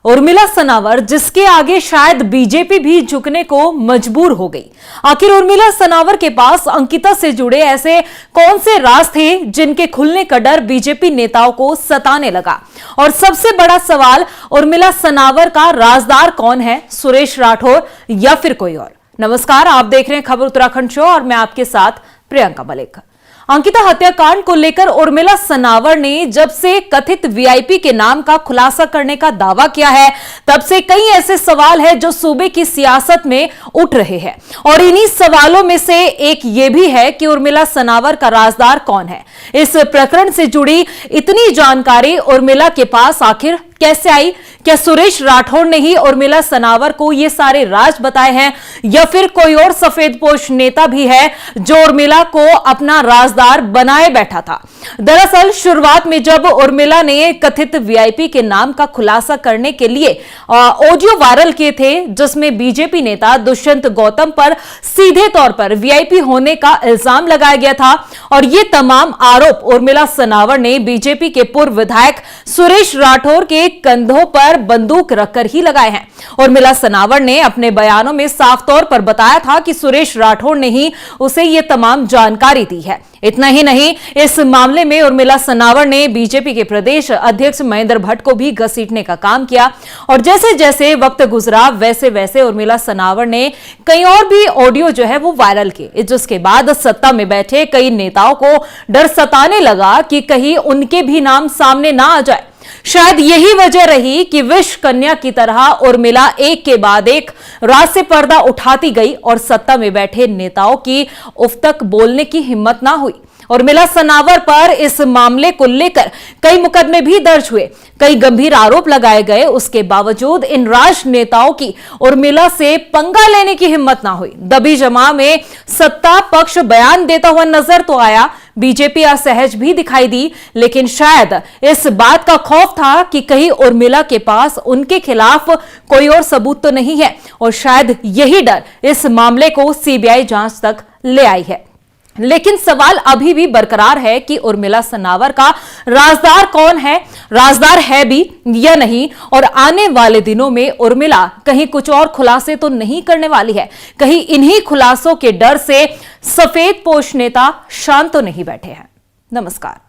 उर्मिला सनावर, जिसके आगे शायद बीजेपी भी झुकने को मजबूर हो गई। आखिर उर्मिला सनावर के पास अंकिता से जुड़े ऐसे कौन से राज थे जिनके खुलने का डर बीजेपी नेताओं को सताने लगा? और सबसे बड़ा सवाल, उर्मिला सनावर का राजदार कौन है, सुरेश राठौर या फिर कोई और? नमस्कार, आप देख रहे हैं खबर उत्तराखंड शो और मैं आपके साथ प्रियंका मलिक। अंकिता हत्याकांड को लेकर उर्मिला सनावर ने जब से कथित वीआईपी के नाम का खुलासा करने का दावा किया है, तब से कई ऐसे सवाल हैं जो सूबे की सियासत में उठ रहे हैं। और इन्हीं सवालों में से एक ये भी है कि उर्मिला सनावर का राजदार कौन है। इस प्रकरण से जुड़ी इतनी जानकारी उर्मिला के पास आखिर कैसे आई? क्या सुरेश राठौर ने ही उर्मिला सनावर को ये सारे राज बताए हैं या फिर कोई और सफेदपोश नेता भी है जो उर्मिला को अपना राजदार बनाए बैठा था? दरअसल शुरुआत में जब उर्मिला ने कथित वीआईपी के नाम का खुलासा करने के लिए ऑडियो वायरल किए थे, जिसमें बीजेपी नेता दुष्यंत गौतम पर सीधे तौर पर वीआईपी होने का इल्जाम लगाया गया था, और ये तमाम आरोप उर्मिला सनावर ने बीजेपी के पूर्व विधायक सुरेश राठौर के कंधों पर बंदूक रखकर ही लगाए हैं। उर्मिला सनावर ने अपने बयानों में साफ तौर पर बताया था कि सुरेश राठौर ने ही उसे ये तमाम जानकारी दी है। इतना ही नहीं, इस मामले में उर्मिला सनावर ने बीजेपी के प्रदेश अध्यक्ष महेंद्र भट्ट को भी घसीटने का काम किया। और जैसे जैसे वक्त गुजरा वैसे वैसे उर्मिला सनावर ने कई और भी ऑडियो जो है वो वायरल किए, जिसके बाद सत्ता में बैठे कई नेताओं को डर सताने लगा कि कहीं उनके भी नाम सामने ना आ जाए। शायद यही वजह रही कि विष कन्या की तरह उर्मिला एक के बाद एक राज से पर्दा उठाती गई और सत्ता में बैठे नेताओं की उफ तक बोलने की हिम्मत ना हुई। उर्मिला सनावर पर इस मामले को लेकर कई मुकदमे भी दर्ज हुए, कई गंभीर आरोप लगाए गए। उसके बावजूद इन राजनेताओं की उर्मिला से पंगा लेने की हिम्मत ना हुई। दबी जमा में सत्ता पक्ष बयान देता हुआ नजर तो आया, बीजेपी असहज भी दिखाई दी, लेकिन शायद इस बात का खौफ था कि कहीं उर्मिला के पास उनके खिलाफ कोई और सबूत तो नहीं है, और शायद यही डर इस मामले को सीबीआई जांच तक ले आई है। लेकिन सवाल अभी भी बरकरार है कि उर्मिला सनावर का राजदार कौन है, राजदार है भी या नहीं, और आने वाले दिनों में उर्मिला कहीं कुछ और खुलासे तो नहीं करने वाली है? कहीं इन्हीं खुलासों के डर से सफेदपोश नेता शांत तो नहीं बैठे हैं? नमस्कार।